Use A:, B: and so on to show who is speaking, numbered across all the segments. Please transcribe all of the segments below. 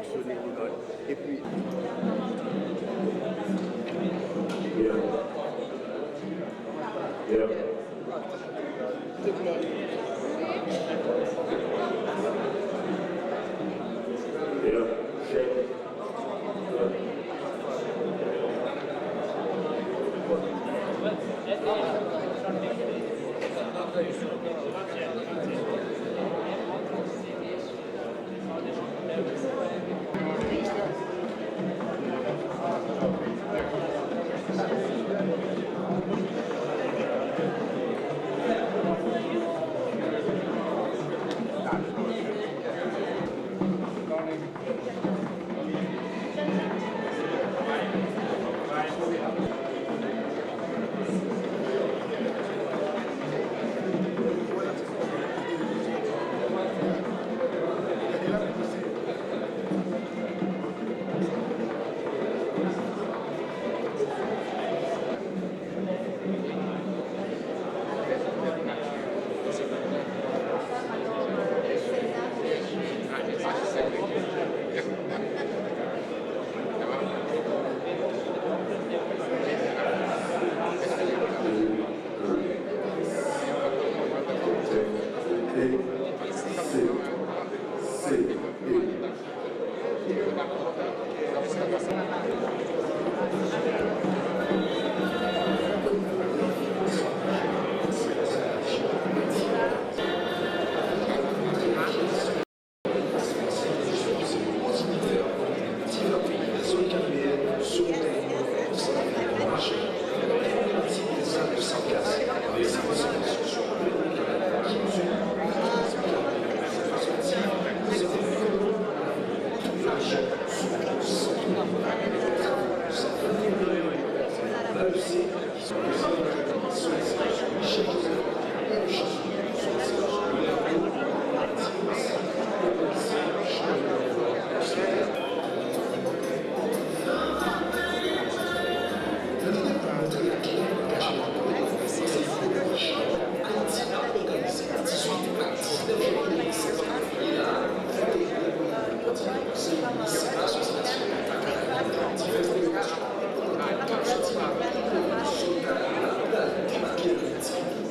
A: fonctionner local. Et puis,
B: Yeah. Yeah. Yeah. Shake.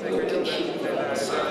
C: Thank you.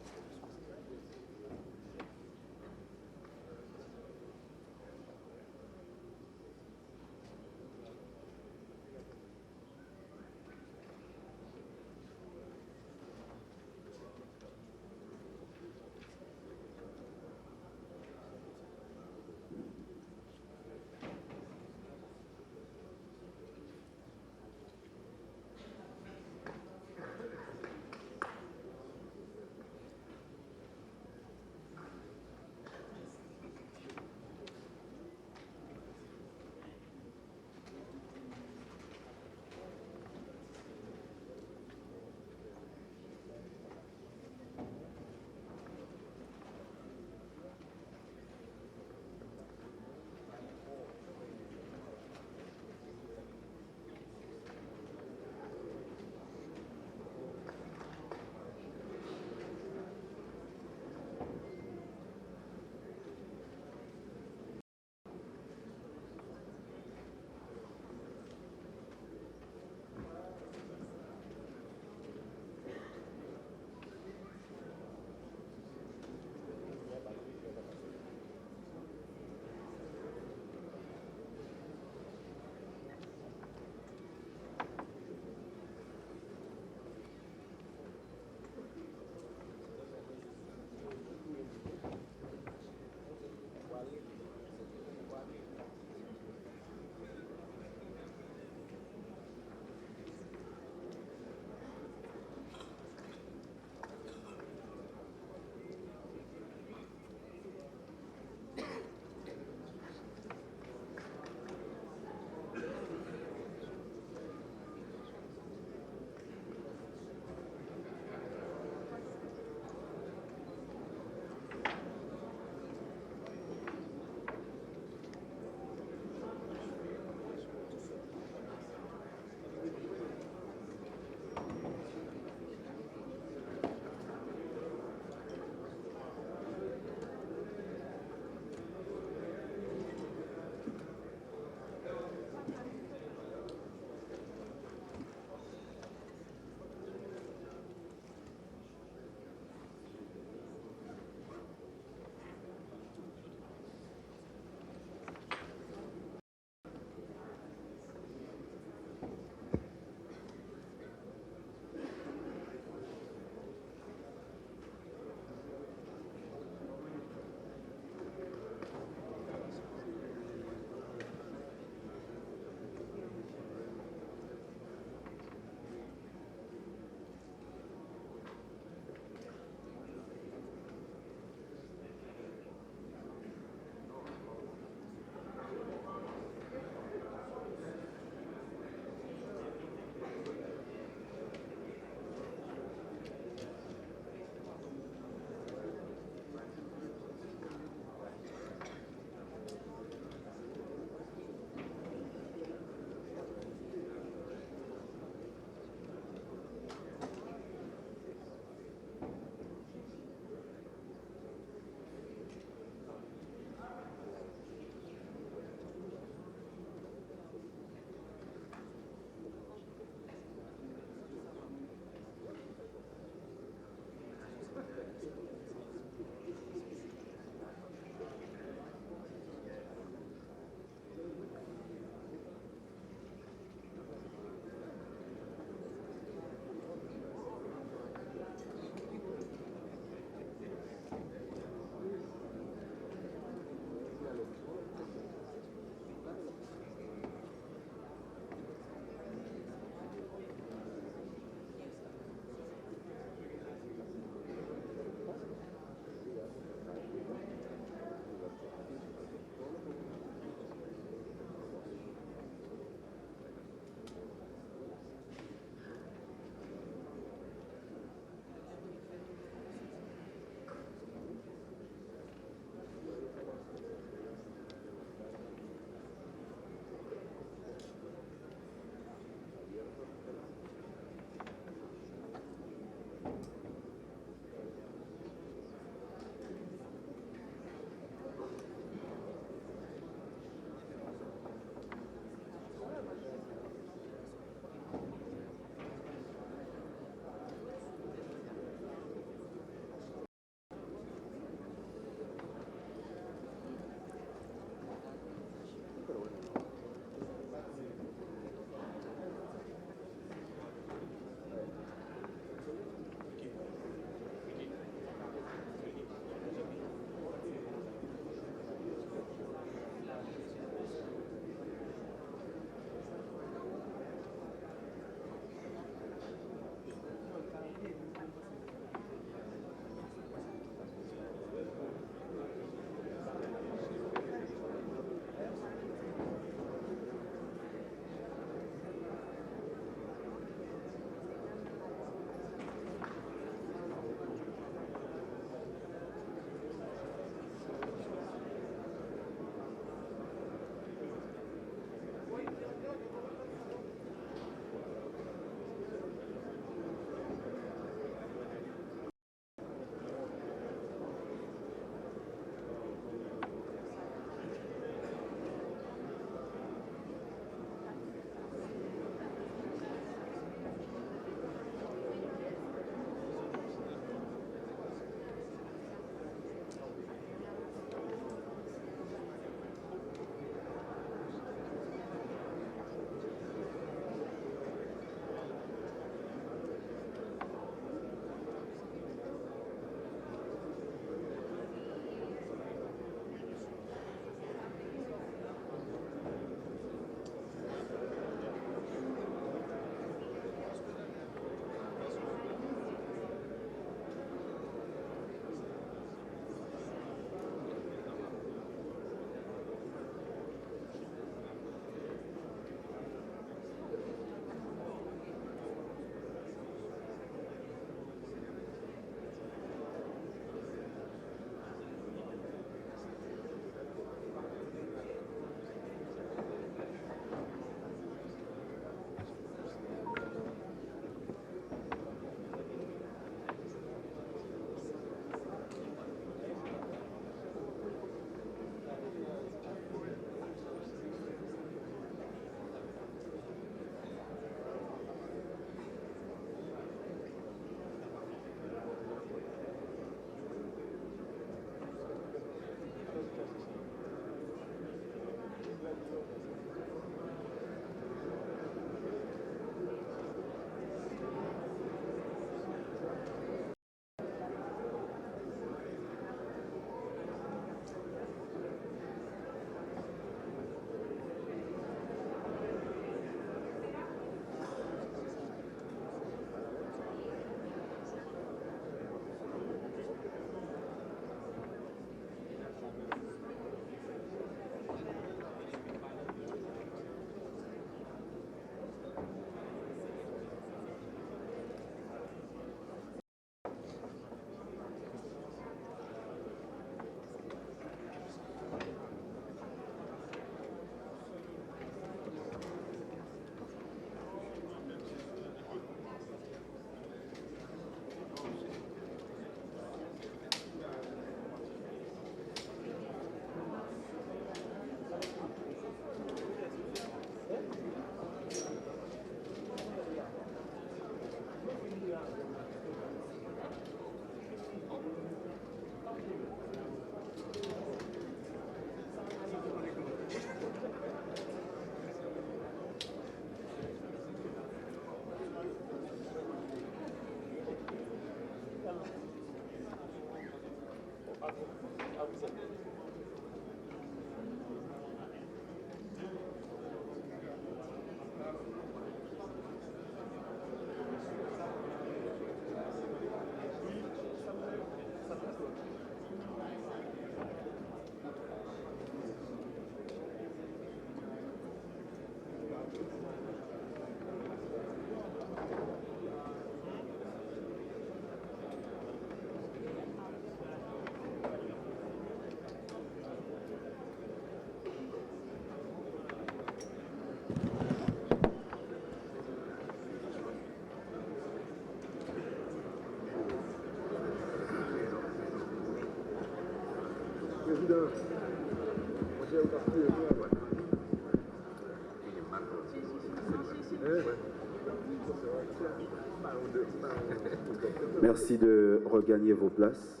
A: Merci de regagner vos places.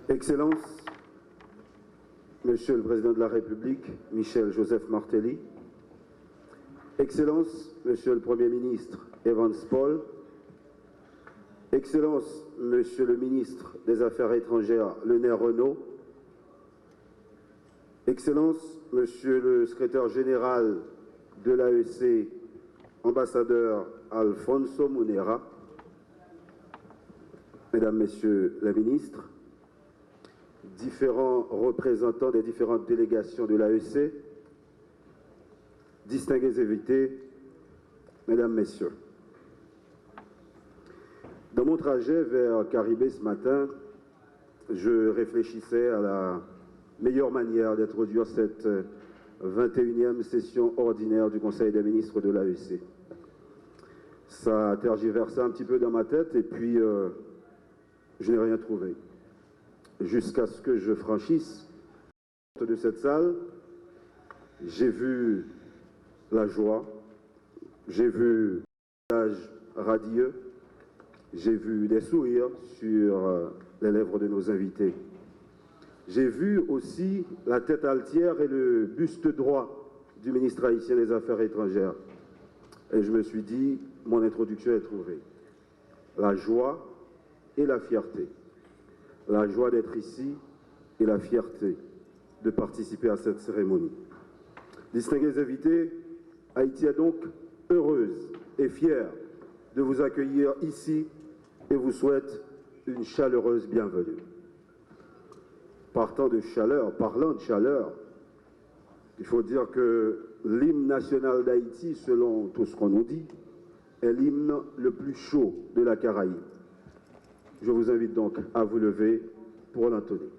A: Excellences, Monsieur le Président de la République, Michel Joseph Martelly, Excellences, Monsieur le Premier ministre, Evans Paul, Excellences, Monsieur le ministre des Affaires étrangères, Leonard Renault, Excellences, Monsieur le secrétaire général de l'AEC, ambassadeur Alfonso Munera, Mesdames, Messieurs les ministres, différents représentants des différentes délégations de l'AEC, distingués invités, Mesdames, Messieurs. Dans mon trajet vers Caribé ce matin, je réfléchissais à la meilleure manière d'introduire cette 21e session ordinaire du Conseil des ministres de l'AEC. Ça a tergiversé un petit peu dans ma tête et puis je n'ai rien trouvé. Jusqu'à ce que je franchisse la porte de cette salle, j'ai vu la joie, j'ai vu des visages radieux, j'ai vu des sourires sur les lèvres de nos invités. J'ai vu aussi la tête altière et le buste droit du ministre haïtien des Affaires étrangères. Et je me suis dit, mon introduction est trouvée. La joie et la fierté. La joie d'être ici et la fierté de participer à cette cérémonie. Distingués invités, Haïti est donc heureuse et fière de vous accueillir ici et vous souhaite une chaleureuse bienvenue. Parlant de chaleur, il faut dire que l'hymne national d'Haïti, selon tout ce qu'on nous dit, est l'hymne le plus chaud de la Caraïbe. Je vous invite donc à vous lever pour l'entonner.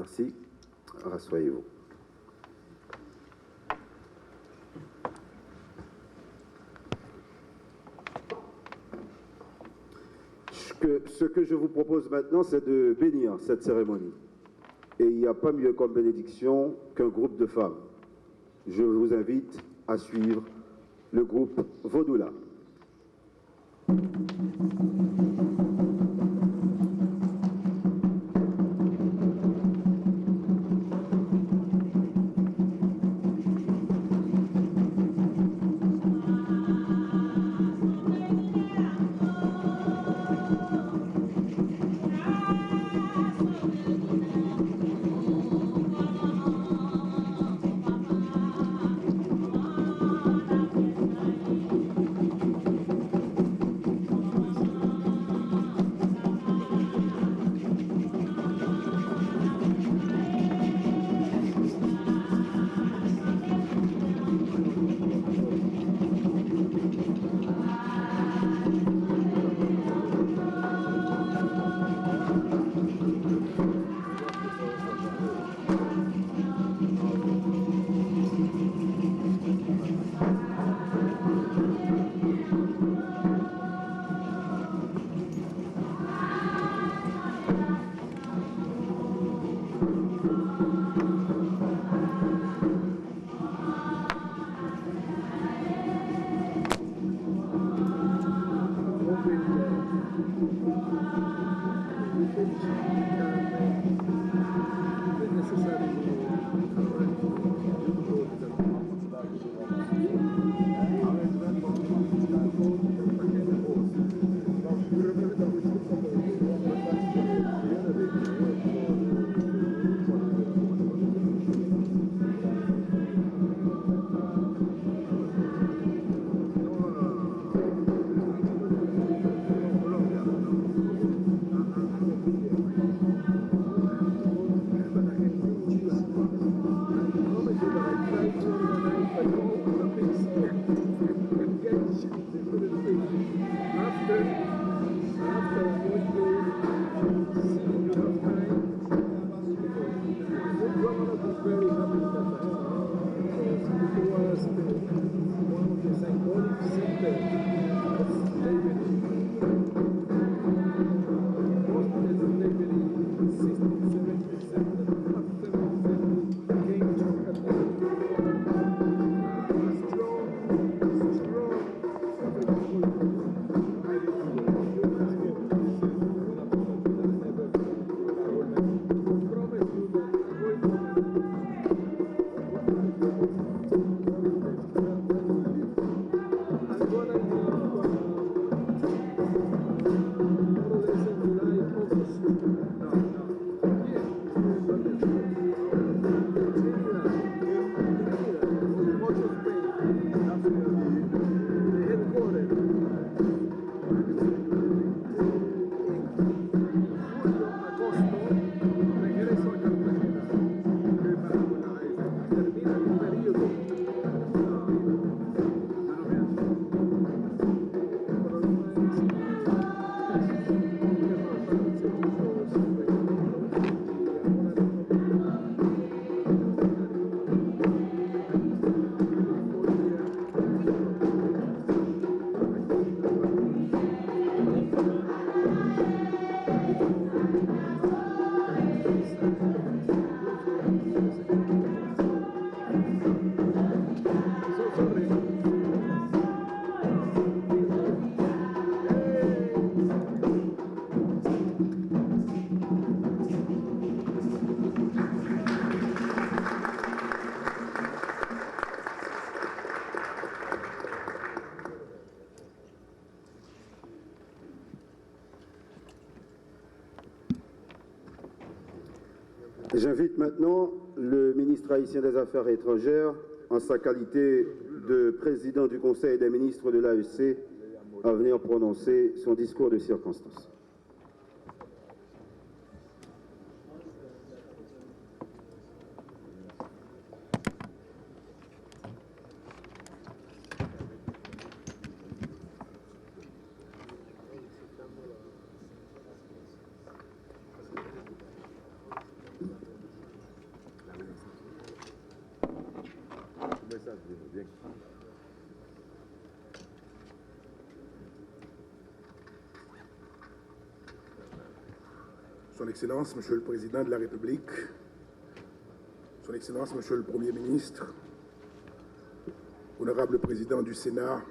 A: Merci. Rassoyez-vous. Ce que je vous propose maintenant, c'est de bénir cette cérémonie. Et il n'y a pas mieux comme bénédiction qu'un groupe de femmes. Je vous invite à suivre le groupe Vaudoula. J'invite maintenant le ministre haïtien des Affaires étrangères, en sa qualité de président du Conseil des ministres de l'AEC, à venir prononcer son discours de circonstance.
C: Son Excellence, Monsieur le Président de la République, Son Excellence, Monsieur le Premier ministre, Honorable Président du Sénat,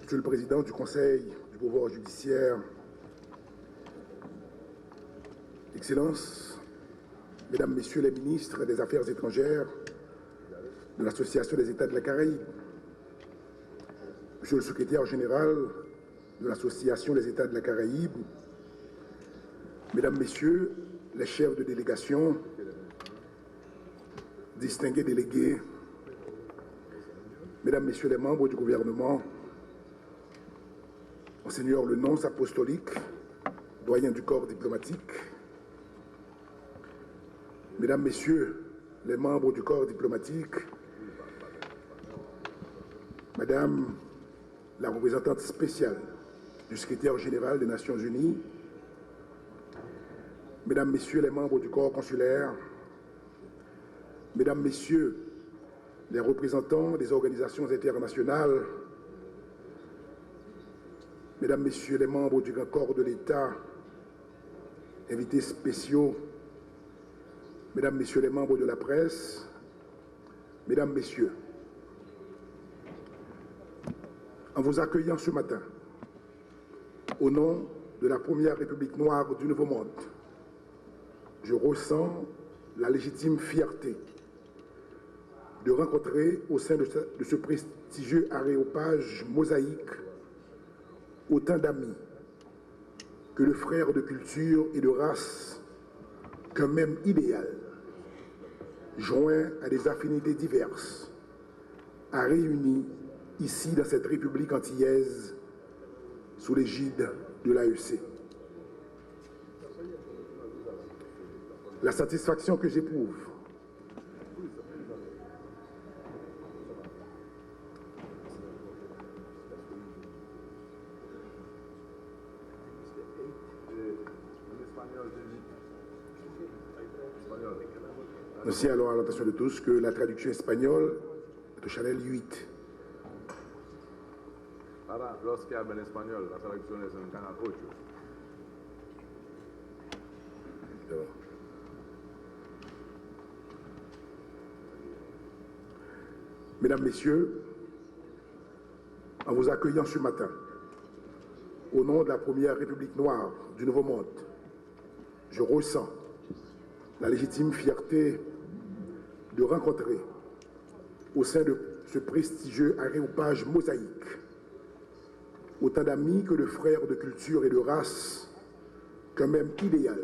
C: Monsieur le Président du Conseil du pouvoir judiciaire, Excellences, Mesdames, Messieurs les ministres des Affaires étrangères de l'Association des États de la Caraïbe, Monsieur le Secrétaire général de l'Association des États de la Caraïbe, Mesdames, Messieurs les chefs de délégation, distingués délégués, Mesdames, Messieurs les membres du gouvernement, Monseigneur le nonce apostolique, doyen du corps diplomatique, Mesdames, Messieurs les membres du corps diplomatique, Madame la représentante spéciale du secrétaire général des Nations Unies, Mesdames, Messieurs les membres du corps consulaire, Mesdames, Messieurs les représentants des organisations internationales, Mesdames, Messieurs les membres du grand corps de l'État, invités spéciaux, Mesdames, Messieurs les membres de la presse, Mesdames, Messieurs, en vous accueillant ce matin, au nom de la première République noire du Nouveau Monde, je ressens la légitime fierté de rencontrer au sein de ce prestigieux aréopage mosaïque autant d'amis que de frères de culture et de race qu'un même idéal, joint à des affinités diverses, a réuni ici dans cette République antillaise sous l'égide de l'AEC. La satisfaction que j'éprouve Merci alors à l'attention de tous que la traduction espagnole est au Chanel 8.
D: Ahora, los que hablan español, la traducción es en Canal 8.
C: Mesdames, Messieurs, en vous accueillant ce matin, au nom de la première République noire du Nouveau Monde, je ressens la légitime fierté de rencontrer au sein de ce prestigieux aréopage mosaïque autant d'amis que de frères de culture et de race qu'un même idéal,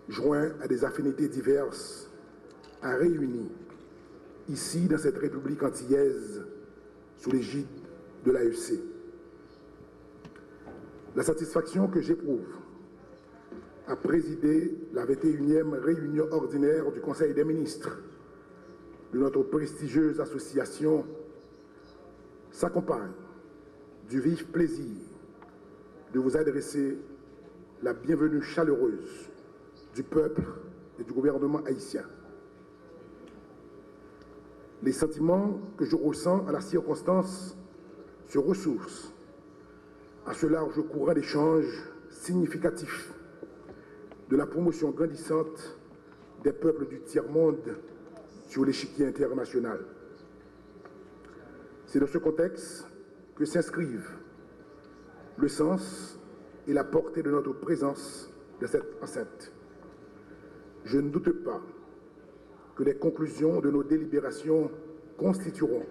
C: joint à des affinités diverses, a réuni ici dans cette République antillaise sous l'égide de l'AEC. La satisfaction que j'éprouve à présider la 21e réunion ordinaire du Conseil des ministres de notre prestigieuse association s'accompagne du vif plaisir de vous adresser la bienvenue chaleureuse du peuple et du gouvernement haïtien. Les sentiments que je ressens à la circonstance se ressourcent à ce large courant d'échanges significatifs de la promotion grandissante des peuples du tiers-monde sur l'échiquier international. C'est dans ce contexte que s'inscrivent le sens et la portée de notre présence dans cette enceinte. Je ne doute pas que les conclusions de nos délibérations constitueront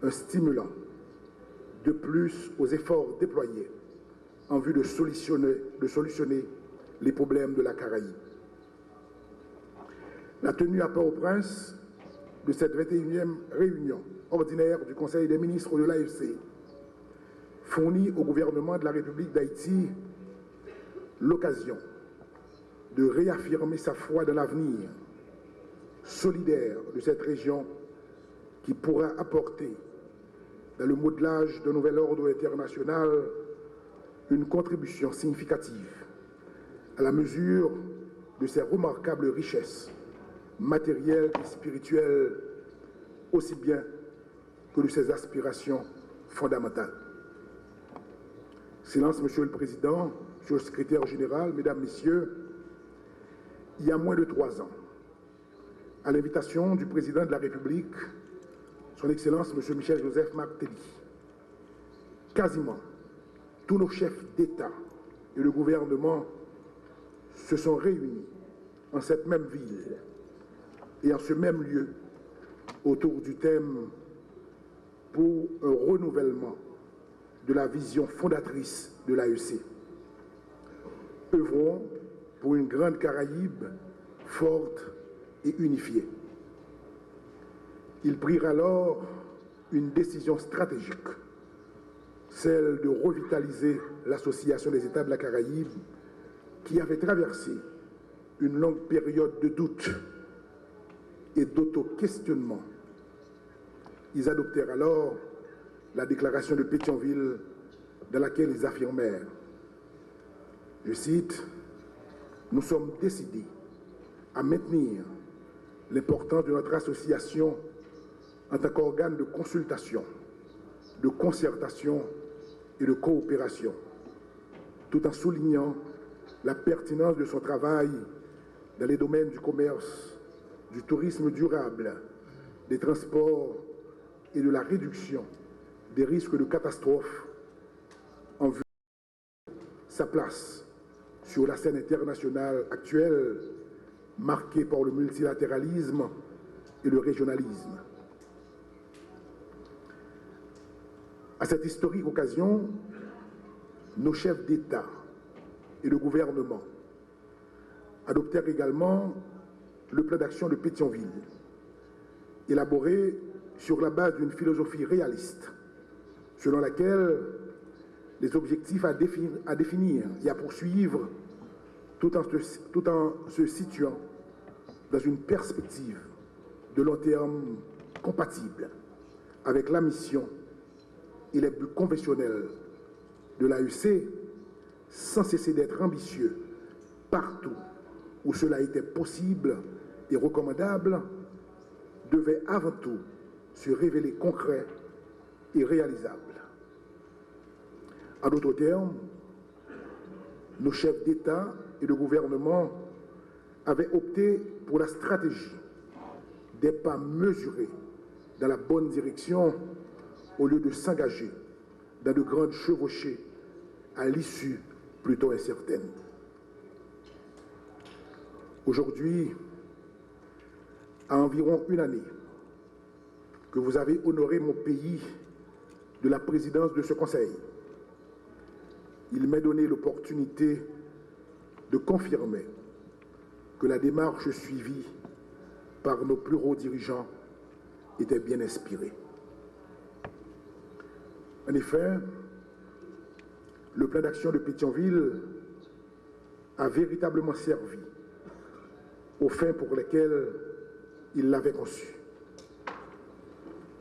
C: un stimulant de plus aux efforts déployés en vue de solutionner les problèmes de la Caraïbe. La tenue à Port-au-Prince de cette 21e réunion ordinaire du Conseil des ministres de l'AFC fournit au gouvernement de la République d'Haïti l'occasion de réaffirmer sa foi dans l'avenir solidaire de cette région qui pourra apporter, dans le modelage d'un nouvel ordre international, une contribution significative à la mesure de ses remarquables richesses matérielles et spirituelles, aussi bien que de ses aspirations fondamentales. Silence, Monsieur le Président, Monsieur le Secrétaire général, Mesdames, Messieurs, il y a moins de 3 ans, à l'invitation du Président de la République, Son Excellence Monsieur Michel-Joseph Martelly, quasiment tous nos chefs d'État et de gouvernement se sont réunis en cette même ville et en ce même lieu autour du thème pour un renouvellement de la vision fondatrice de l'AEC. Œuvrons pour une grande Caraïbe forte et unifiée. Ils prirent alors une décision stratégique, celle de revitaliser l'Association des États de la Caraïbe qui avait traversé une longue période de doute et d'auto-questionnement. Ils adoptèrent alors la déclaration de Pétionville dans laquelle ils affirmèrent, je cite, « Nous sommes décidés à maintenir l'importance de notre association en tant qu'organe de consultation, de concertation et de coopération, tout en soulignant la pertinence de son travail dans les domaines du commerce, du tourisme durable, des transports et de la réduction des risques de catastrophes en vue de sa place sur la scène internationale actuelle marquée par le multilatéralisme et le régionalisme. À cette historique occasion, nos chefs d'État et de gouvernement adoptèrent également le plan d'action de Pétionville, élaboré sur la base d'une philosophie réaliste, selon laquelle les objectifs à définir et à poursuivre, tout en se situant dans une perspective de long terme compatible avec la mission et les buts conventionnels de l'AEC, sans cesser d'être ambitieux partout où cela était possible et recommandable, devait avant tout se révéler concret et réalisable. En d'autres termes, nos chefs d'État et de gouvernement avaient opté pour la stratégie des pas mesurés dans la bonne direction au lieu de s'engager dans de grandes chevauchées à l'issue plutôt incertaine. Aujourd'hui, à environ une année que vous avez honoré mon pays de la présidence de ce Conseil, il m'est donné l'opportunité de confirmer que la démarche suivie par nos plus hauts dirigeants était bien inspirée. En effet, le plan d'action de Pétionville a véritablement servi aux fins pour lesquelles il l'avait conçu.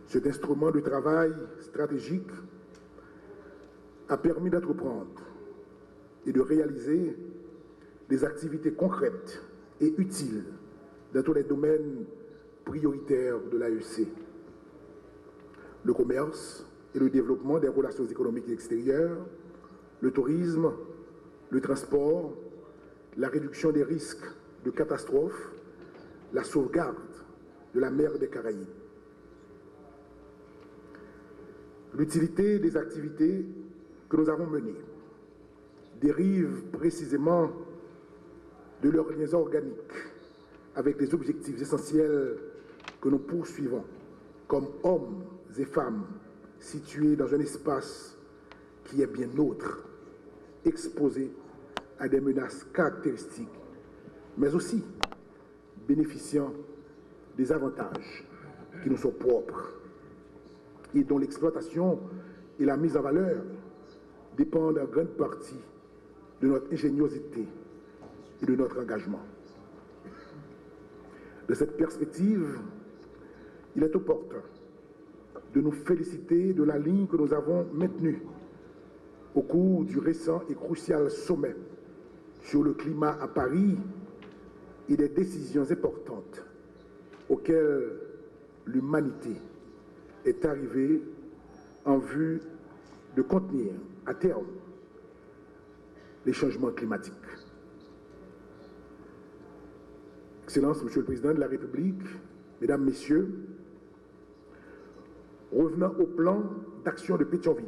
C: Cet instrument de travail stratégique a permis d'entreprendre et de réaliser des activités concrètes et utiles dans tous les domaines prioritaires de l'AEC. Le commerce et le développement des relations économiques extérieures, le tourisme, le transport, la réduction des risques de catastrophes, la sauvegarde de la mer des Caraïbes. L'utilité des activités que nous avons menées dérive précisément de leurs liens organiques avec les objectifs essentiels que nous poursuivons comme hommes et femmes situés dans un espace qui est bien nôtre, exposé à des menaces caractéristiques, mais aussi bénéficiant des avantages qui nous sont propres et dont l'exploitation et la mise en valeur dépendent en grande partie de notre ingéniosité et de notre engagement. De cette perspective, il est opportun de nous féliciter de la ligne que nous avons maintenue au cours du récent et crucial sommet sur le climat à Paris et des décisions importantes auxquelles l'humanité est arrivée en vue de contenir à terme les changements climatiques. Excellence, Monsieur le Président de la République, Mesdames, Messieurs, revenant au plan d'action de Pétionville,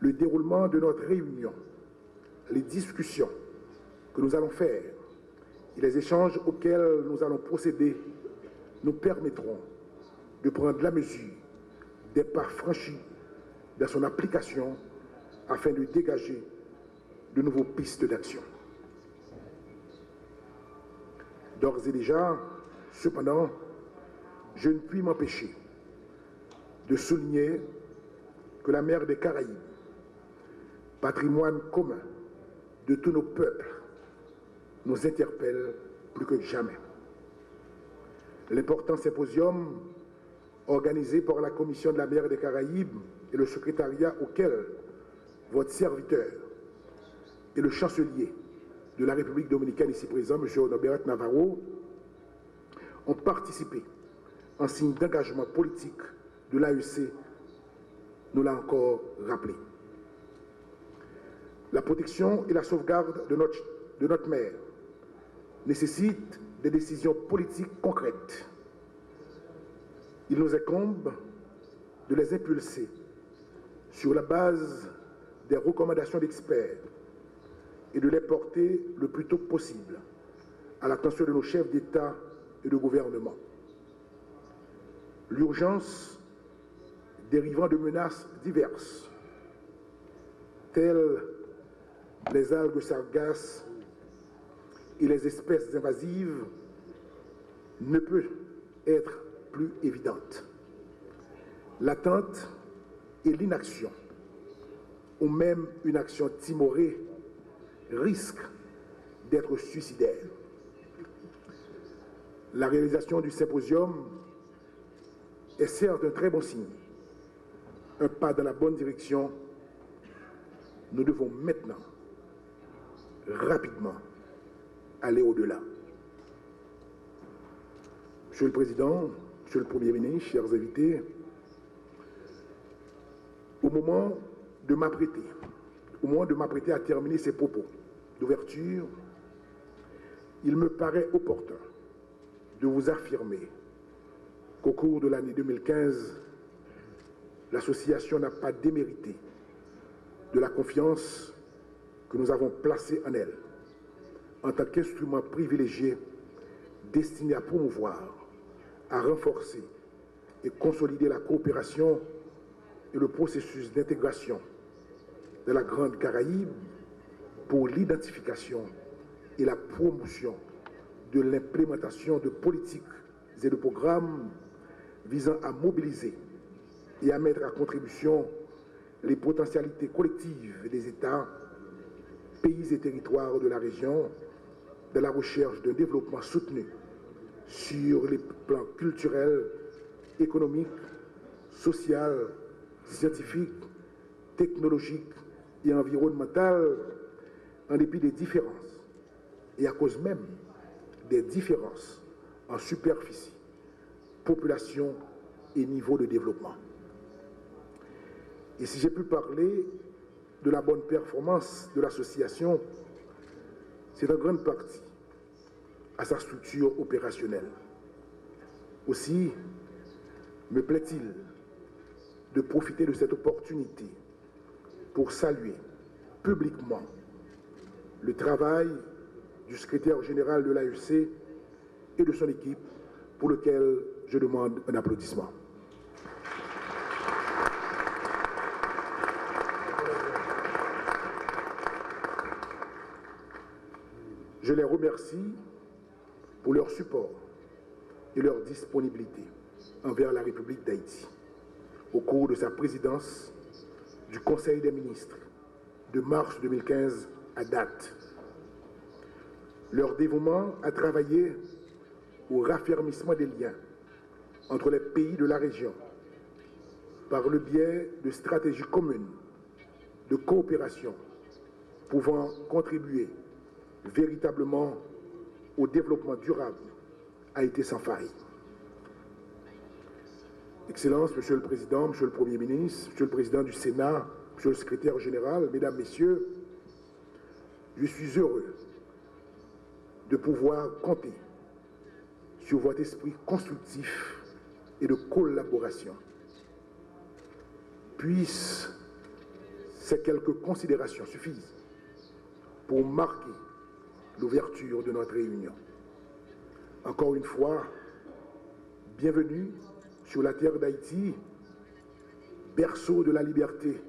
C: le déroulement de notre réunion, les discussions que nous allons faire et les échanges auxquels nous allons procéder nous permettront de prendre la mesure des pas franchis dans son application afin de dégager de nouvelles pistes d'action. D'ores et déjà, cependant, je ne puis m'empêcher de souligner que la mer des Caraïbes, patrimoine commun de tous nos peuples, nous interpelle plus que jamais. L'important symposium organisé par la Commission de la mer des Caraïbes et le secrétariat auquel votre serviteur et le chancelier de la République dominicaine ici présent, M. Norbert Navarro, ont participé en signe d'engagement politique de l'AEC, nous l'a encore rappelé. La protection et la sauvegarde de notre mer nécessitent des décisions politiques concrètes. Il nous incombe de les impulser sur la base des recommandations d'experts et de les porter le plus tôt possible à l'attention de nos chefs d'État et de gouvernement. L'urgence dérivant de menaces diverses, telles les algues sargasses et les espèces invasives, ne peut être plus évidente. L'attente et l'inaction, ou même une action timorée, risquent d'être suicidaires. La réalisation du symposium est certes un très bon signe, un pas dans la bonne direction. Nous devons maintenant, rapidement, aller au-delà. Monsieur le Président, Monsieur le Premier ministre, chers invités, au moment de m'apprêter à terminer ces propos d'ouverture, il me paraît opportun de vous affirmer qu'au cours de l'année 2015, l'association n'a pas démérité de la confiance que nous avons placée en elle en tant qu'instrument privilégié destiné à promouvoir, à renforcer et consolider la coopération et le processus d'intégration de la Grande Caraïbe pour l'identification et la promotion de l'implémentation de politiques et de programmes visant à mobiliser et à mettre à contribution les potentialités collectives des États, pays et territoires de la région dans la recherche d'un développement soutenu sur les plans culturels, économiques, social, scientifique, technologique et environnemental, en dépit des différences et à cause même des différences en superficie, population et niveau de développement. Et si j'ai pu parler de la bonne performance de l'association, c'est en grande partie à sa structure opérationnelle. Aussi, me plaît-il de profiter de cette opportunité pour saluer publiquement le travail du secrétaire général de l'AEC et de son équipe, pour lequel je demande un applaudissement. Je les remercie pour leur support et leur disponibilité envers la République d'Haïti au cours de sa présidence du Conseil des ministres de mars 2015 à date. Leur dévouement à travailler au raffermissement des liens entre les pays de la région par le biais de stratégies communes de coopération pouvant contribuer véritablement au développement durable a été sans faille. Excellences, Monsieur le Président, Monsieur le Premier ministre, Monsieur le Président du Sénat, Monsieur le Secrétaire général, Mesdames, Messieurs, je suis heureux de pouvoir compter sur votre esprit constructif et de collaboration. Puissent ces quelques considérations suffisent pour marquer l'ouverture de notre réunion. Encore une fois, bienvenue sur la terre d'Haïti, berceau de la liberté.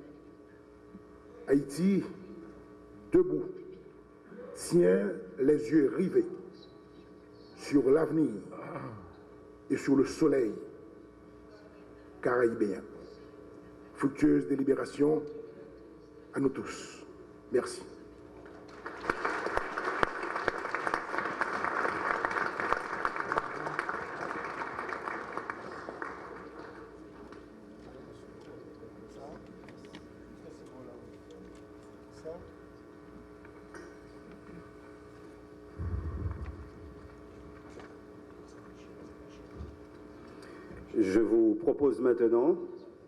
C: Haïti, debout, tient les yeux rivés sur l'avenir et sur le soleil caraïbéen. Fructueuse délibération à nous tous. Merci.
A: Je vous propose maintenant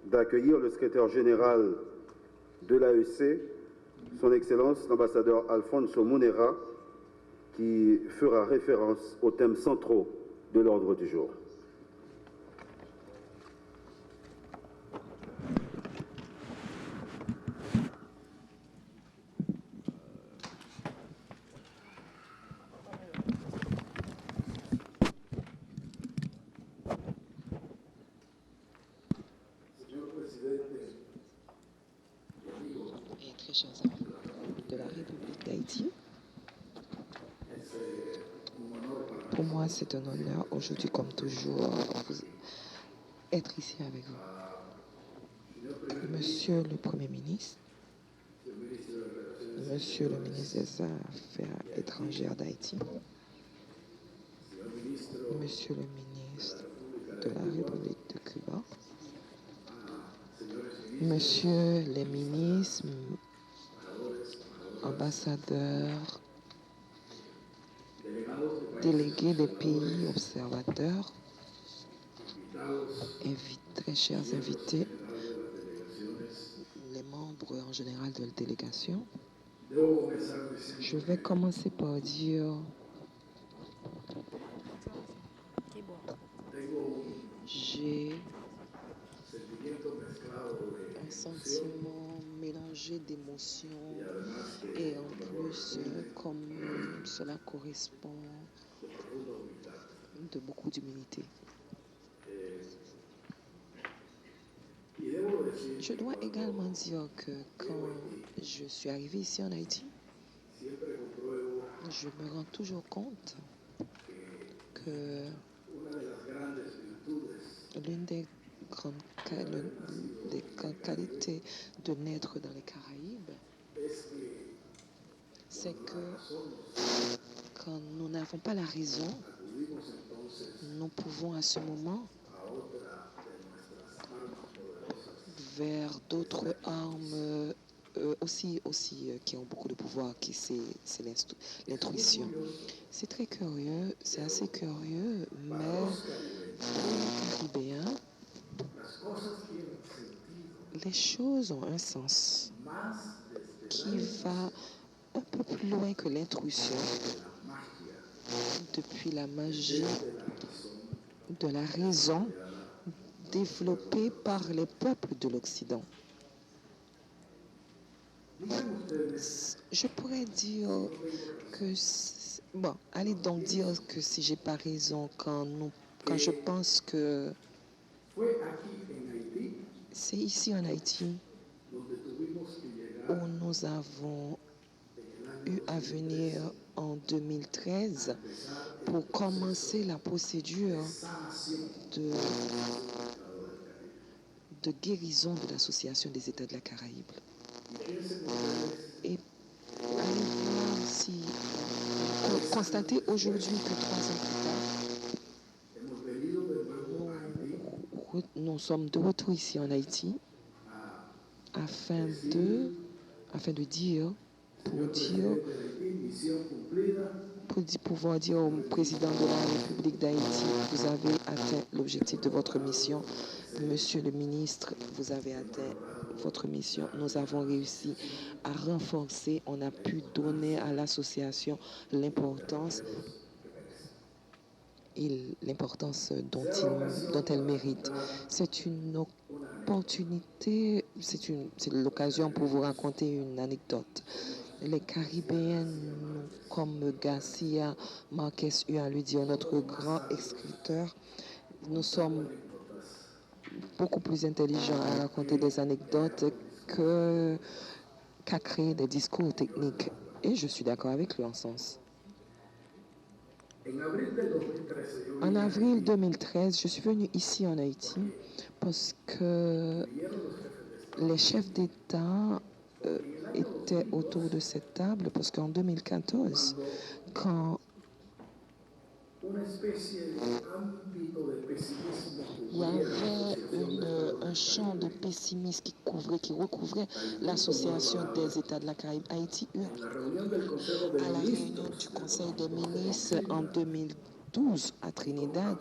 A: d'accueillir le secrétaire général de l'AEC, son Excellence l'ambassadeur Alfonso Munera, qui fera référence aux thèmes centraux de l'ordre du jour.
E: Et très chers amis de la République d'Haïti, pour moi c'est un honneur aujourd'hui comme toujours être ici avec vous. Monsieur le Premier ministre, Monsieur le ministre des Affaires étrangères d'Haïti, Monsieur le ministre de la République de Cuba, Monsieur les ministres, ambassadeurs, délégués des pays observateurs, très chers invités, les membres en général de la délégation, je vais commencer par dire j'ai un sentiment mélangé d'émotions et en plus, comme cela correspond, de beaucoup d'humilité. Je dois également dire que quand je suis arrivé ici en Haïti, je me rends toujours compte que l'une des grandes qualités de naître dans les Caraïbes, c'est que quand nous n'avons pas la raison, nous pouvons à ce moment, vers d'autres armes aussi qui ont beaucoup de pouvoir, qui c'est l'intuition. C'est très curieux, c'est assez curieux, mais pour les Caribéens, les choses ont un sens qui va un peu plus loin que l'intuition. Depuis la magie de la raison développée par les peuples de l'Occident. Je pourrais dire que... Bon, allez donc dire que si j'ai pas raison quand je pense que c'est ici en Haïti où nous avons eu à venir en 2013 pour commencer la procédure de guérison de l'Association des États de la Caraïbe. Et allez voir si constatez aujourd'hui que 3 ans plus tard, nous sommes de retour ici en Haïti afin de dire, pour pouvoir dire au président de la République d'Haïti, vous avez atteint l'objectif de votre mission. Monsieur le ministre, vous avez atteint votre mission. Nous avons réussi à renforcer, on a pu donner à l'association l'importance dont elle mérite. C'est une opportunité, c'est l'occasion pour vous raconter une anecdote. Les Caribéens, comme Garcia Marquez eut à lui dire, notre grand escriteur, nous sommes beaucoup plus intelligents à raconter des anecdotes qu'à créer des discours techniques. Et je suis d'accord avec lui en ce sens. En avril 2013, je suis venu ici en Haïti parce que les chefs d'État étaient autour de cette table, parce qu'en 2014, quand il y avait un champ de pessimisme qui recouvrait l'Association des États de la Caraïbe, Haïti à la réunion du Conseil des ministres en 2012 à Trinidad,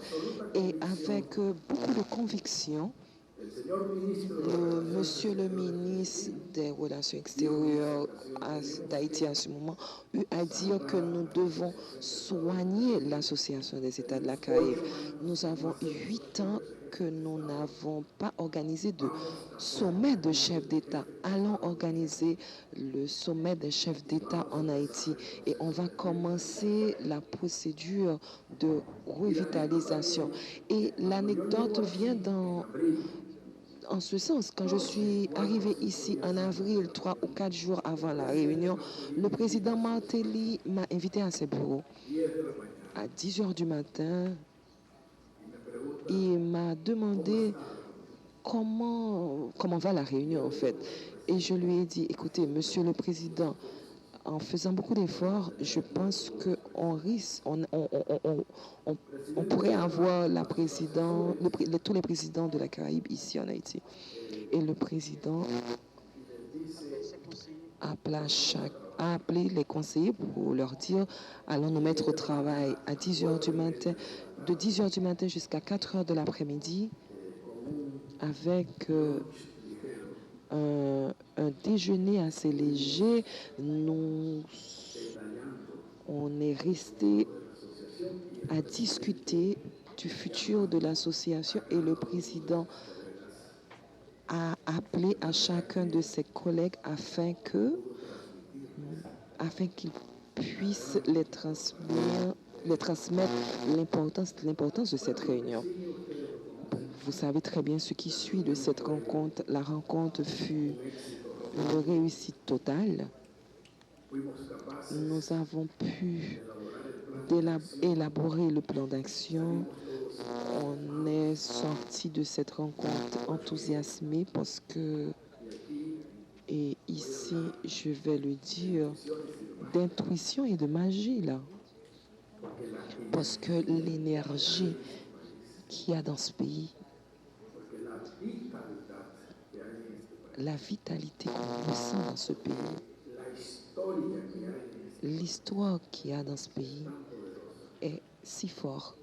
E: et avec beaucoup de conviction, monsieur le ministre des Relations extérieures d'Haïti à ce moment a dit que nous devons soigner l'Association des États de la Caraïbe. Nous avons 8 ans que nous n'avons pas organisé de sommet de chefs d'État. Allons organiser le sommet des chefs d'État en Haïti et on va commencer la procédure de revitalisation. Et l'anecdote vient en ce sens. Quand je suis arrivée ici en avril, 3 ou 4 jours avant la réunion, le président Martelly m'a invité à ses bureaux. À 10h du matin, il m'a demandé comment va la réunion en fait. Et je lui ai dit, écoutez, monsieur le président, en faisant beaucoup d'efforts, je pense qu'on risque, on pourrait avoir tous les présidents de la Caraïbe ici en Haïti. Et le président a appelé les conseillers pour leur dire, allons nous mettre au travail à 10h du matin, de 10h du matin jusqu'à 4h de l'après-midi, avec un déjeuner assez léger. On est resté à discuter du futur de l'association et le président a appelé à chacun de ses collègues afin qu'ils puissent les transmettre l'importance de cette réunion. Vous savez très bien ce qui suit de cette rencontre. La rencontre fut une réussite totale. Nous avons pu élaborer le plan d'action. On est sorti de cette rencontre enthousiasmé parce que, et ici je vais le dire, d'intuition et de magie là. Parce que l'énergie qu'il y a dans ce pays, la vitalité qu'on ressent dans ce pays, l'histoire qu'il y a dans ce pays est si forte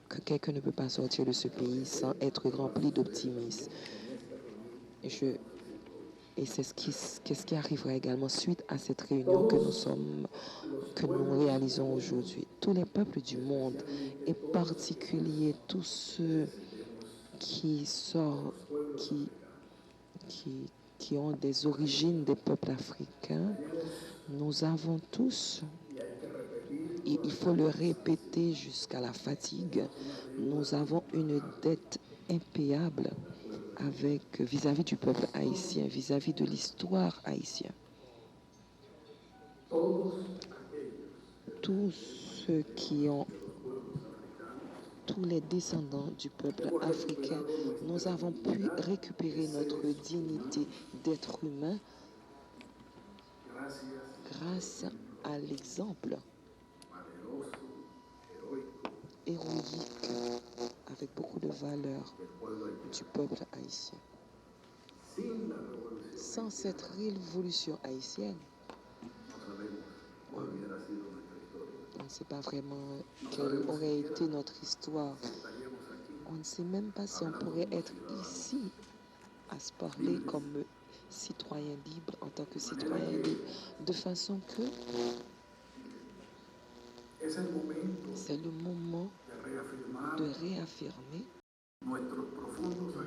E: que quelqu'un ne peut pas sortir de ce pays sans être rempli d'optimisme. Et c'est ce qui arrivera également suite à cette réunion que nous réalisons aujourd'hui. Tous les peuples du monde, et particulier tous ceux qui ont des origines des peuples africains, nous avons tous, et il faut le répéter jusqu'à la fatigue, nous avons une dette impayable vis-à-vis du peuple haïtien, vis-à-vis de l'histoire haïtienne. tous ceux qui ont, tous les descendants du peuple africain, nous avons pu récupérer notre dignité d'être humain grâce à l'exemple héroïque avec beaucoup de valeur du peuple haïtien. Sans cette révolution haïtienne, on ne sait pas vraiment quelle aurait été notre histoire. On ne sait même pas si on pourrait être ici à se parler comme citoyen libre, en tant que citoyen libre, de façon que c'est le moment de réaffirmer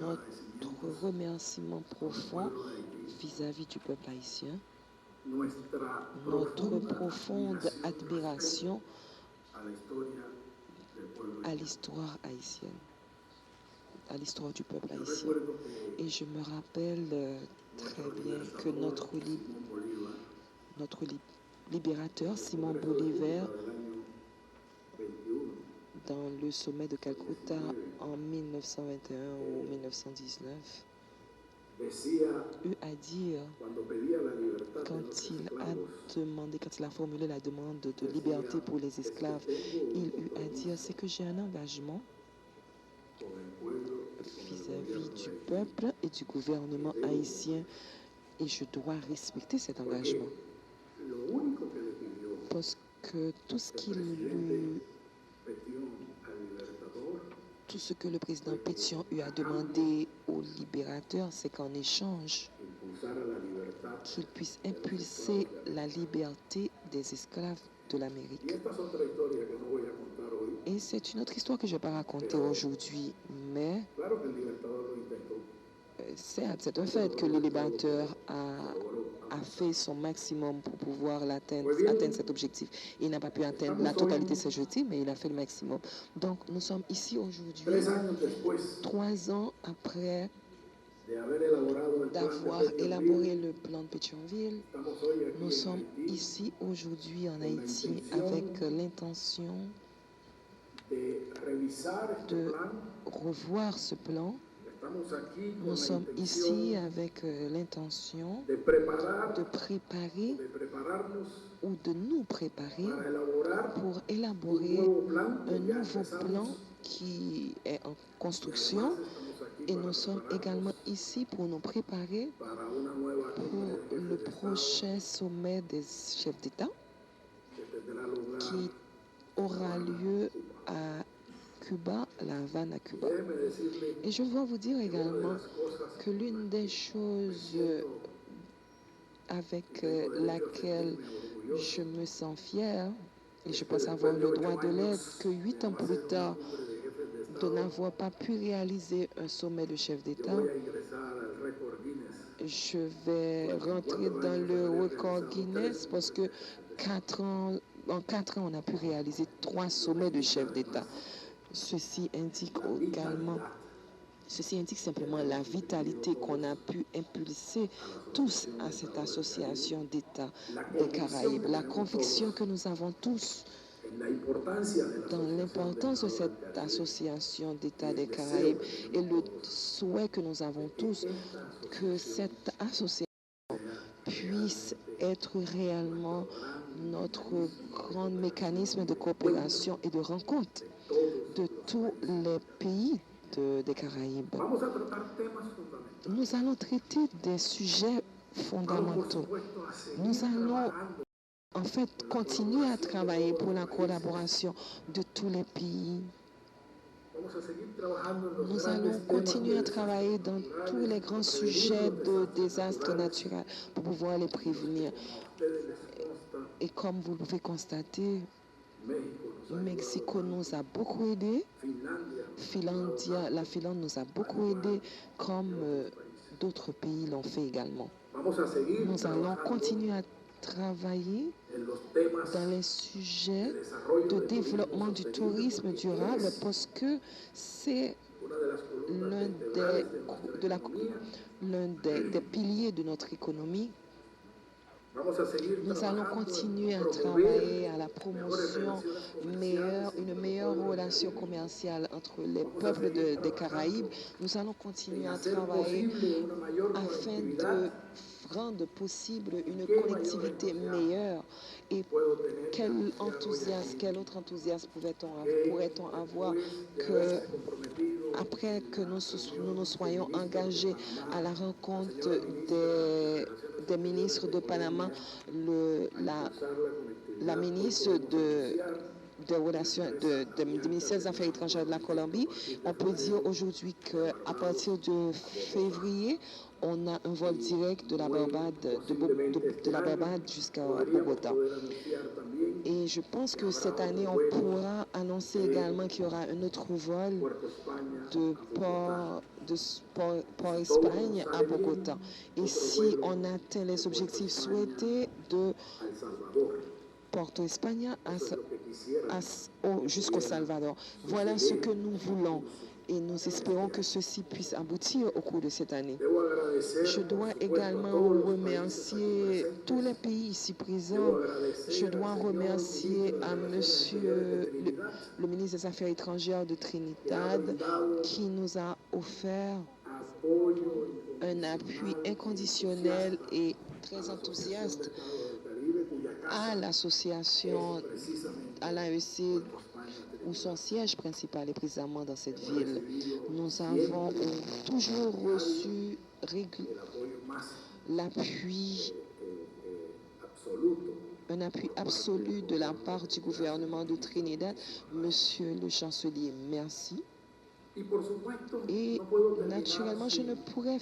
E: notre remerciement profond vis-à-vis du peuple haïtien, notre profonde admiration à l'histoire haïtienne, à l'histoire du peuple haïtien. Et je me rappelle très bien que notre libérateur, Simon Bolivar, dans le sommet de Calcutta en 1921 ou 1919, eut à dire, quand il a formulé la demande de liberté pour les esclaves, il eut à dire, c'est que j'ai un engagement vis-à-vis du peuple et du gouvernement haïtien et je dois respecter cet engagement. Parce que tout ce que le président Pétion eut à demander au libérateur, c'est qu'en échange, qu'il puisse impulser la liberté des esclaves de l'Amérique. Et c'est une autre histoire que je ne vais pas raconter aujourd'hui, mais c'est un fait que le libérateur a fait son maximum pour pouvoir atteindre cet objectif. Il n'a pas pu atteindre la totalité de ses objectifs, mais il a fait le maximum. Donc, nous sommes ici aujourd'hui, 3 ans après d'avoir élaboré le plan de Pétionville. Nous sommes ici aujourd'hui en Haïti avec l'intention de revoir ce plan. Nous sommes ici avec l'intention de préparer ou de nous préparer pour élaborer un nouveau plan qui est en construction. Et nous sommes également ici pour nous préparer pour le prochain sommet des chefs d'État qui aura lieu à Cuba, La Havane à Cuba. Et je dois vous dire également que l'une des choses avec laquelle je me sens fière, et je pense avoir le droit de l'être, que 8 ans plus tard, de n'avoir pas pu réaliser un sommet de chef d'État, je vais rentrer dans le record Guinness parce que en 4 ans, on a pu réaliser 3 sommets de chefs d'État. Ceci indique simplement la vitalité qu'on a pu impulser tous à cette association d'États des Caraïbes, la conviction que nous avons tous dans l'importance de cette association d'États des Caraïbes et le souhait que nous avons tous que cette association puisse être réellement notre grand mécanisme de coopération et de rencontre de tous les pays des Caraïbes. Nous allons traiter des sujets fondamentaux. Nous allons en fait continuer à travailler pour la collaboration de tous les pays. Nous allons continuer à travailler dans tous les grands sujets de désastres naturels pour pouvoir les prévenir. Et comme vous pouvez constater, Mexico nous a beaucoup aidés. La Finlande nous a beaucoup aidés, comme d'autres pays l'ont fait également. Nous allons continuer à travailler dans les sujets de développement du tourisme durable parce que c'est l'un des piliers de notre économie Nous allons continuer à travailler à la promotion une meilleure relation commerciale entre les peuples des Caraïbes. Nous allons continuer à travailler afin de rendre possible une connectivité meilleure. Et quel autre enthousiasme pourrait-on avoir que après que nous nous soyons engagés à la rencontre des ministres de Panama, la ministre des relations du ministère des Affaires étrangères de la Colombie, on peut dire aujourd'hui qu'à partir de février, on a un vol direct de la Barbade, de la Barbade jusqu'à Bogota. Et je pense que cette année, on pourra annoncer également qu'il y aura un autre vol de Port-Espagne à Bogota. Et si on atteint les objectifs souhaités de Porto España jusqu'au Salvador. Voilà ce que nous voulons et nous espérons que ceci puisse aboutir au cours de cette année. Je dois également remercier tous les pays ici présents. Je dois remercier à monsieur le ministre des Affaires étrangères de Trinidad qui nous a offert un appui inconditionnel et très enthousiaste à l'association, à l'AEC, où son siège principal est précisément dans cette ville. Nous avons toujours reçu un appui absolu de la part du gouvernement de Trinidad. Monsieur le chancelier, merci. Et naturellement, je ne peux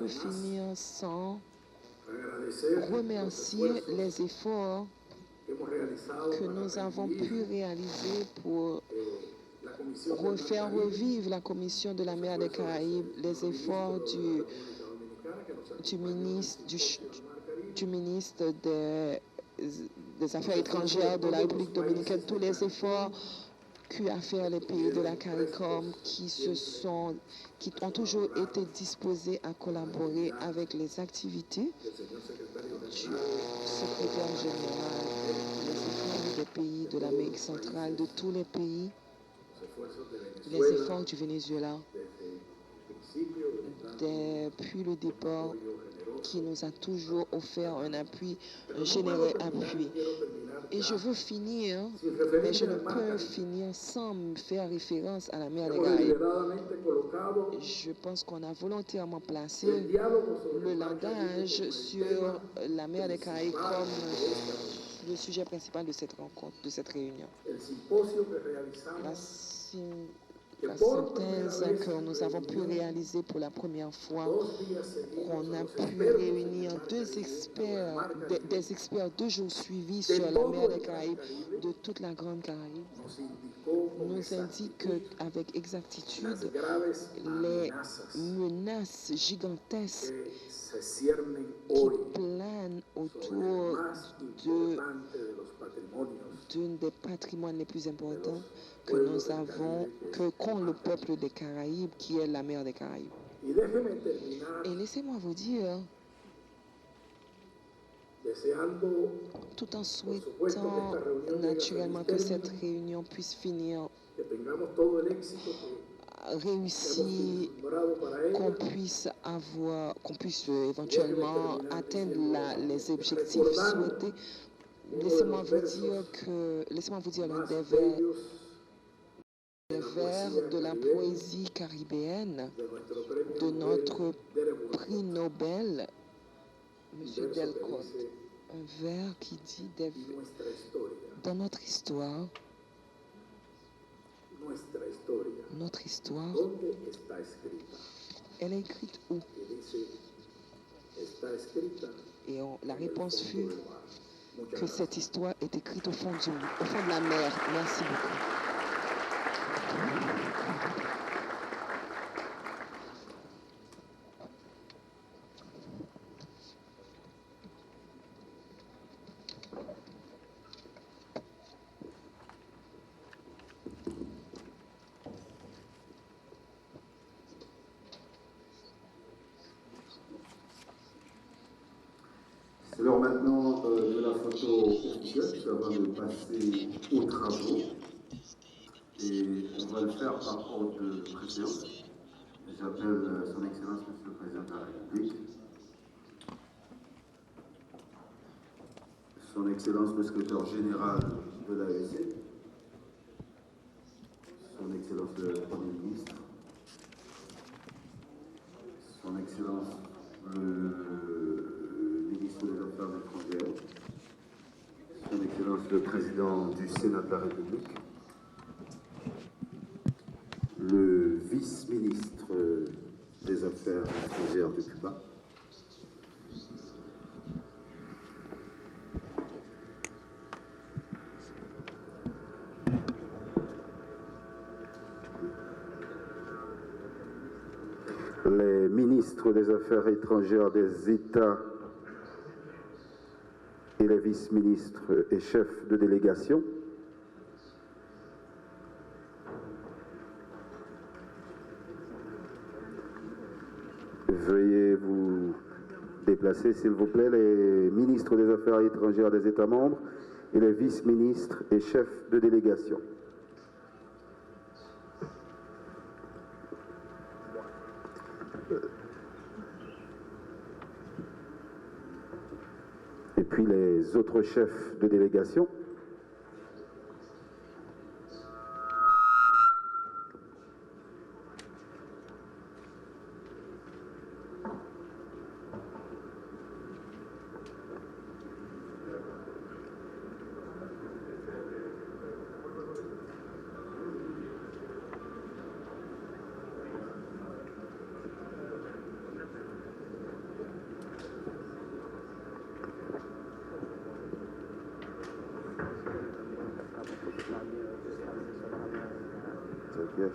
E: finir sans remercier les efforts que nous avons pu réaliser pour refaire revivre la Commission de la mer des Caraïbes, les efforts du ministre des Affaires étrangères de la République dominicaine, tous les efforts qu'ont à faire les pays de la CARICOM qui ont toujours été disposés à collaborer avec les activités du secrétaire général, les efforts des pays de l'Amérique centrale, de tous les pays, les efforts du Venezuela, depuis le départ, qui nous a toujours offert un généreux appui. Et je veux finir, mais je ne peux finir sans me faire référence à la mer des Caraïbes. Je pense qu'on a volontairement placé le langage sur la mer des Caraïbes comme le sujet principal de cette rencontre, de cette réunion. La synthèse que nous avons pu réaliser pour la première fois, qu'on a pu réunir des experts 2 jours suivis sur la mer des Caraïbes, de toute la Grande Caraïbe, nous indique avec exactitude les menaces gigantesques qui planent autour d'un des patrimoines les plus importants que nous avons, qu'ont le peuple des Caraïbes, qui est la mer des Caraïbes. Et laissez-moi vous dire, tout en souhaitant naturellement que cette réunion puisse finir réussi, qu'on puisse éventuellement atteindre les objectifs souhaités. Laissez-moi vous dire l'un des vers de la poésie caribéenne de notre prix Nobel, M. Delcourt. Un vers qui dit dans notre histoire, elle est écrite où? Et la réponse fut que cette histoire est écrite au fond de la mer. Merci beaucoup.
A: maintenant de la photo officielle avant de passer aux travaux. Et on va le faire par ordre de préséance. J'appelle Son Excellence Monsieur le Président de la République. Son Excellence le Secrétaire Général de l'AEC. Son Excellence le Premier ministre. Son Excellence le ministre des Affaires étrangères. Son Excellence le Président du Sénat de la République. Le vice-ministre des Affaires étrangères de Cuba. Les ministres des Affaires étrangères des États et les vice-ministres et chefs de délégation. Veuillez vous déplacer, s'il vous plaît, les ministres des Affaires étrangères des États membres et les vice-ministres et chefs de délégation. Et puis les autres chefs de délégation. Yes.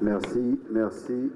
A: Merci, merci.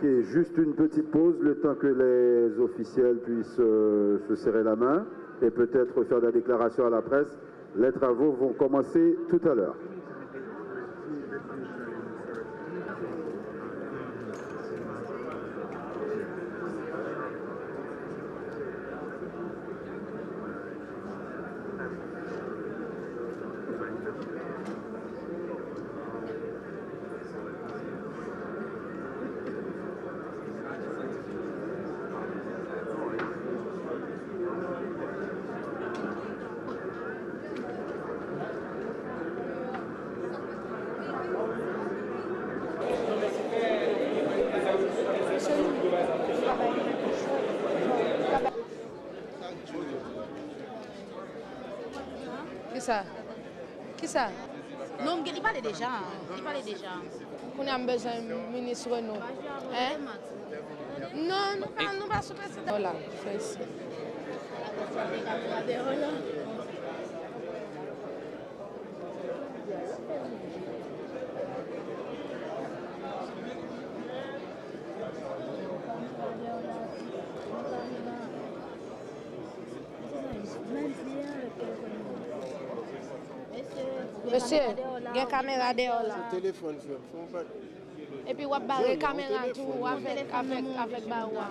A: Ok, juste une petite pause, le temps que les officiels puissent se serrer la main et peut-être faire la déclaration à la presse. Les travaux vont commencer tout à l'heure.
F: Qui ça? Qui ça?
G: Non, il parlait déjà. Il parlait déjà.
F: On a besoin de ministre Renaud. Hein? Non, nous pas sous président. Voilà, c'est ici. Monsieur, il y a une caméra dehors là.
H: Téléphone,
F: Et puis, on va barrer la caméra tout avec Baroua.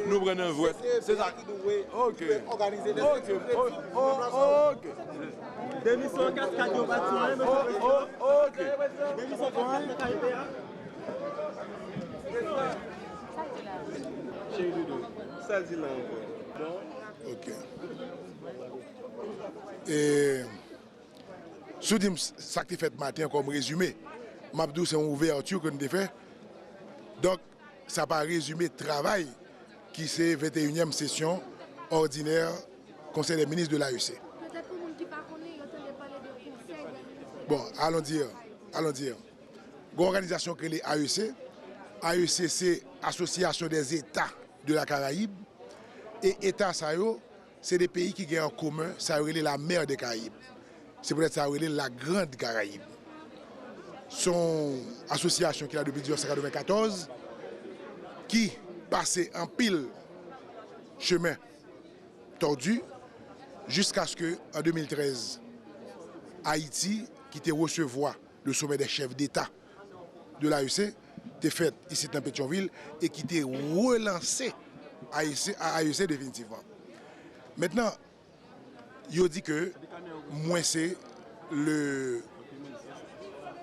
H: Nous prenons un vote. C'est ça qui doit organiser les élections. Ok.
I: Démission cascade au bâtiment.
H: Ok.
I: Démission cascade.
H: Chez Doudou. Ça dit là encore.
C: Ok. Et sous dit ça qui fait matin comme résumé, Mabdou c'est une ouverture que nous avons fait. Donc ça va résumer le travail qui c'est 21e session ordinaire Conseil des ministres de l'AEC.
J: Peut-être pour les gens qui ne connaissent pas, parler de conseil.
C: Bon, allons dire. L'organisation que les AEC, AEC c'est Association des États de la Caraïbe, et États ça c'est des pays qui ont en commun, ça relève la mer des Caraïbes. C'est peut-être ça relève la Grande Caraïbe. Son association qui a depuis 1994, qui passait en pile chemin tordu jusqu'à ce que en 2013, Haïti, qui était recevoir le sommet des chefs d'État de l'AEC, était fait ici dans Pétionville et qui était relancé à AEC définitivement. Maintenant, il dit que moi c'est le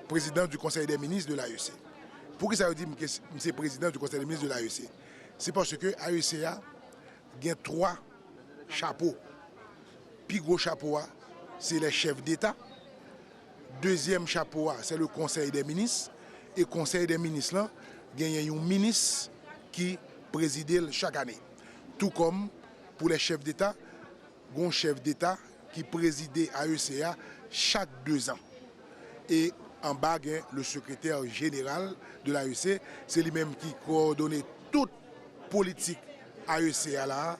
C: président du Conseil des ministres de l'AEC. Pourquoi ça veut dire que c'est président du Conseil des ministres de l'AEC? C'est parce que l'AEC a 3 chapeaux. Le plus gros chapeau, c'est les chefs d'État. Deuxième chapeau, c'est le Conseil des ministres. Et le Conseil des ministres, il y a un ministre qui préside chaque année. Tout comme pour les chefs d'État, il y a un chef d'État qui préside l'AECA chaque 2 ans. Et en bas, le secrétaire général de l'AEC, c'est lui-même qui coordonne toute politique AECA là,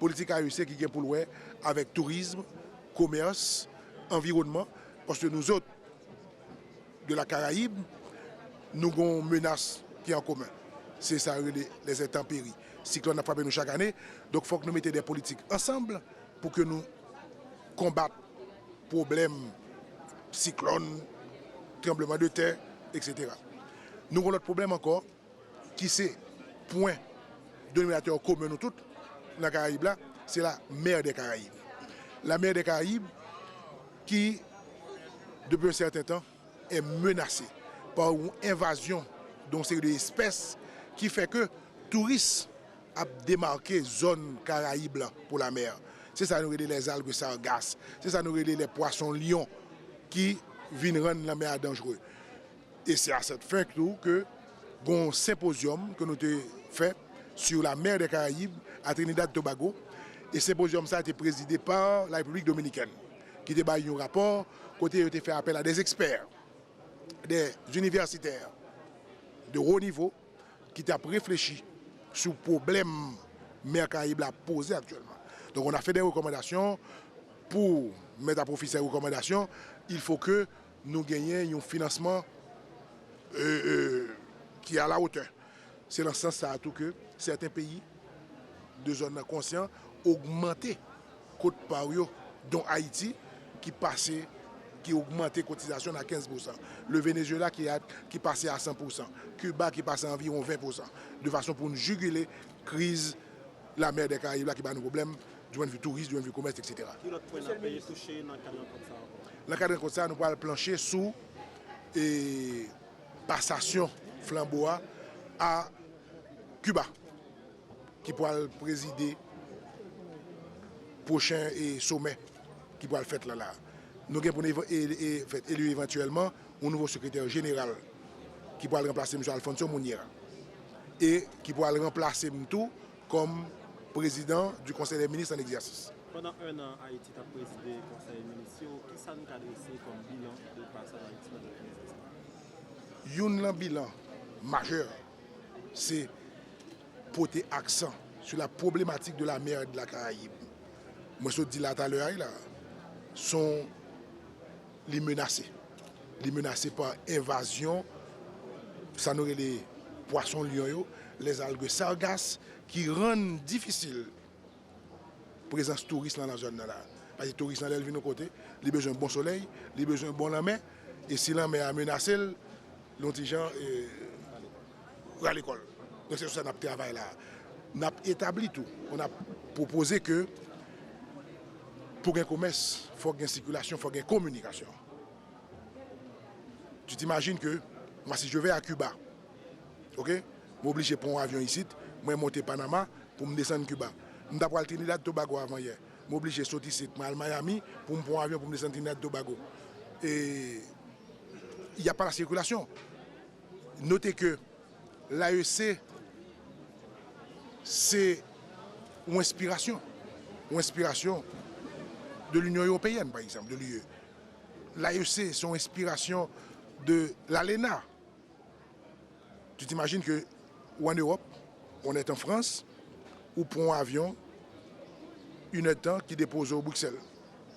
C: politique AEC qui est pour l'ouest avec tourisme, commerce, environnement, parce que nous autres de la Caraïbe, nous avons une menace qui est en commun. C'est ça, les intempéries. Cyclone a frappé nous chaque année. Donc il faut que nous mettions des politiques ensemble pour que nous combattions problèmes, cyclones, tremblements de terre, etc. Nous avons l'autre problème encore, qui c'est point dénominateur commun nous toutes, dans la Caraïbe là, c'est la mer des Caraïbes. La mer des Caraïbes qui, depuis un certain temps, est menacée par une invasion d'une série d'espèces qui fait que touristes a démarqué zone Caraïbe là pour la mer. C'est ça nous relève les algues sargasses, c'est ça nous relève les poissons lions qui viennent rendre la mer dangereuse. Et c'est à cette fin que un symposium que nous avons fait sur la mer des Caraïbes à Trinidad et Tobago. Et ce symposium ça a été présidé par la République dominicaine, qui a un rapport, côté a été fait appel à des experts, des universitaires de haut niveau, qui ont réfléchi sur le problème mer Caraïbe posé actuellement. Donc on a fait des recommandations. Pour mettre à profit ces recommandations, il faut que nous gagnions un financement qui est à la hauteur. C'est dans ce sens ça, tout que certains pays de zone conscients augmentaient côte par eux, dont Haïti qui augmentait cotisation à 15%. Le Venezuela qui passait à 100%. Cuba qui passait à environ 20%. De façon pour nous juguler crise la mer des Caraïbes là qui a nos problèmes du point de vue tourisme, du point de vue commerce, etc.
I: Qui l'autre point à payer touché dans le cadre comme ça?
C: Dans le cadre comme ça, nous allons plancher sous et passation flamboa à Cuba, qui pourra présider prochain sommet qui pourra le faire là. Nous avons élu éventuellement un nouveau secrétaire général qui pourra remplacer M. Alfonso Mouniera et qui pourra le remplacer tout comme président du Conseil des ministres en exercice.
I: Pendant un an, Haïti a présidé le Conseil des ministres. Qui ça nous a adressé comme bilan de passage d'Haïti dans le
C: Un bilan majeur, c'est porter accent sur la problématique de la mer de la Caraïbe. Moi, je dis là tout à l'heure, sont les menacés par invasion, ça nous les poissons lions, les algues sargasses qui rendent difficile la présence touriste dans la zone là. Parce que les touristes viennent de nos côtés, ils ont besoin de bon soleil, ils ont besoin de bon la mer, et si la mer a menacé, les gens vont à l'école. Donc c'est ça notre travail là. On a établi tout. On a proposé que pour un commerce, il faut une circulation, il faut une communication. Tu t'imagines que moi si je vais à Cuba, ok, je suis obligé de prendre un avion ici, je monter à Panama pour me descendre à Cuba. Je suis allé à Trinidad et Tobago avant hier. Je suis obligé de sortir ici, je suis à Miami pour me prendre un avion pour me descendre à Trinidad et Tobago. Et il n'y a pas la circulation. Notez que l'AEC, c'est une inspiration de l'Union européenne, par exemple, de l'UE. L'AEC, c'est une inspiration de l'ALENA. Tu t'imagines qu'en Europe, on est en France, ou prend un avion, 1 heure de temps qui dépose au Bruxelles.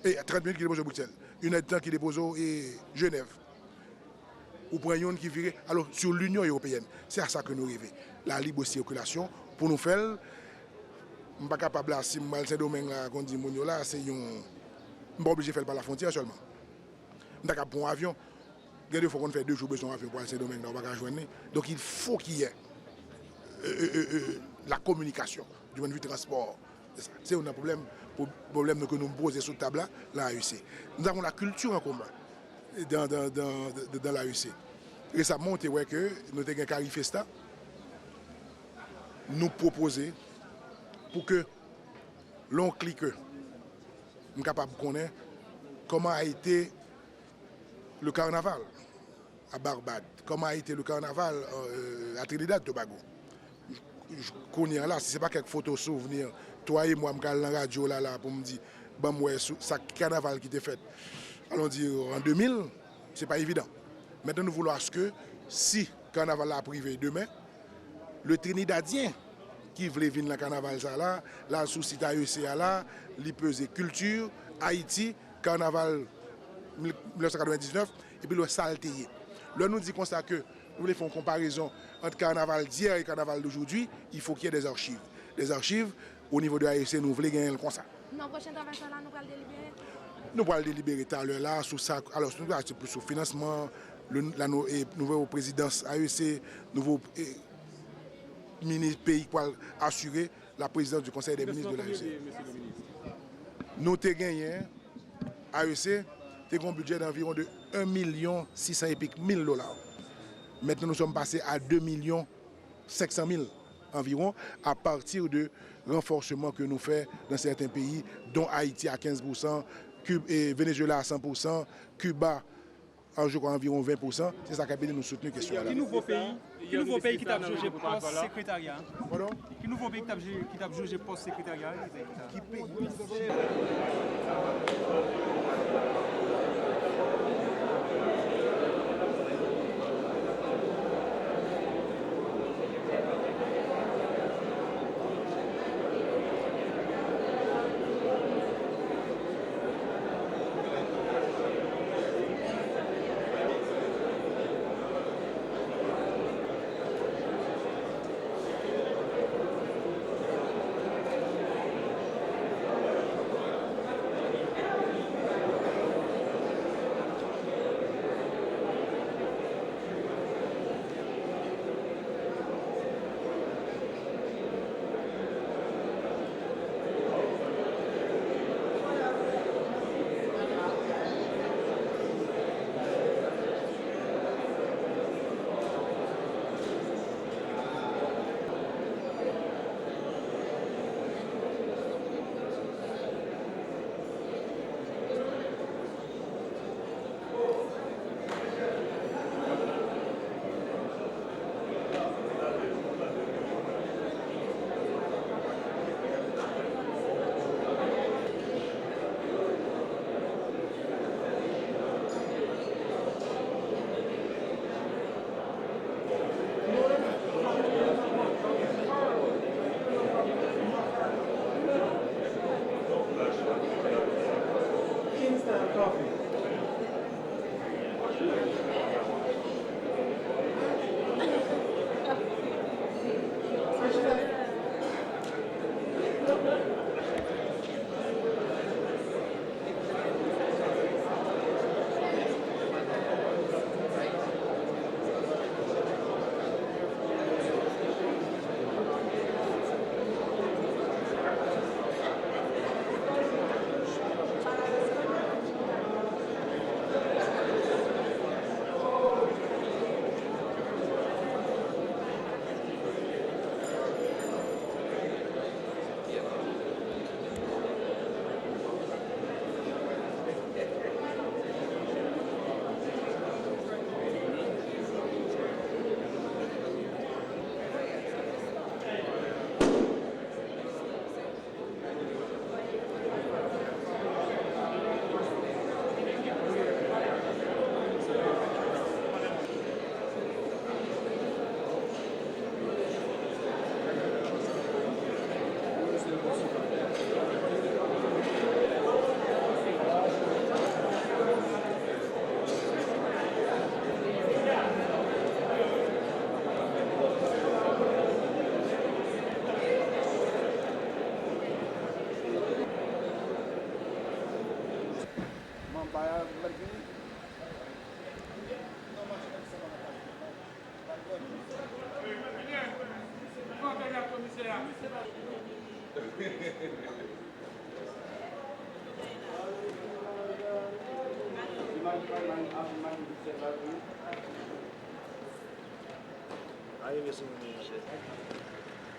C: Et 30 minutes qui dépose au Bruxelles. 1 heure de temps qui dépose au Genève. Ou prend un qui vire. Alors, sur l'Union européenne, c'est à ça que nous rêvons. La libre circulation, pour nous faire, je ne suis pas capable, si je suis Saint-Domingue, qu'on dit, là, c'est un. Je ne suis pas obligé de faire par la frontière seulement. Je suis capable de prendre un avion. Il faut qu'on fait 2 jours besoin d'avion pour aller Saint-Domingue, on ne va pas joindre. Donc, il faut qu'il y ait la communication du point de vue transport. C'est un problème que nous posons sur la table, là, l'AEC. Nous avons la culture en commun dans l'AEC. Récemment, on a vu que nous avons un Carifesta nous proposer pour que l'on clique, nous sommes capables de connaître comment a été le carnaval à Barbade, comment a été le carnaval à Trinidad et Tobago. Je connais là, si ce n'est pas quelques photos souvenirs, toi et moi, je suis dans la radio là, pour me dire, ça carnaval qui était fait, allons dire en 2000, ce n'est pas évident. Maintenant, nous voulons que si le carnaval a privé demain, le Trinidadien qui voulait venir dans le carnaval, là, sous site AEC, là, il pesait culture, Haïti, carnaval 1999, et puis le saltéé. Là, nous disons comme ça que vous voulez faire une comparaison entre carnaval d'hier et carnaval d'aujourd'hui, il faut qu'il y ait des archives. Des archives, au niveau de l'ASC, nous voulons gagner comme ça.
J: Non, prochain travail, là, nous allons délibérer.
C: Nous allons délibérer tout à l'heure là, sur ça. Alors, nous allons plus sur le financement, la nouvelle présidence AEC, nouveau ministre pays pour assurer la présidence du Conseil des ministres de l'AEC. Nous avons gagné, AEC, un budget d'environ de 1 600 000 $. Maintenant, nous sommes passés à 2 500 000 environ à partir de renforcement que nous faisons dans certains pays, dont Haïti à 15%, Venezuela à 100%, Cuba je crois environ 20%. C'est ça qui a permis de nous soutenir question là.
I: Qui nouveau pays qui t'a jugé post-secrétariat?
C: Pardon?
I: Qui nouveau pays qui t'a jugé post-secrétariat?
C: Qui pays?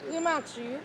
J: Primature.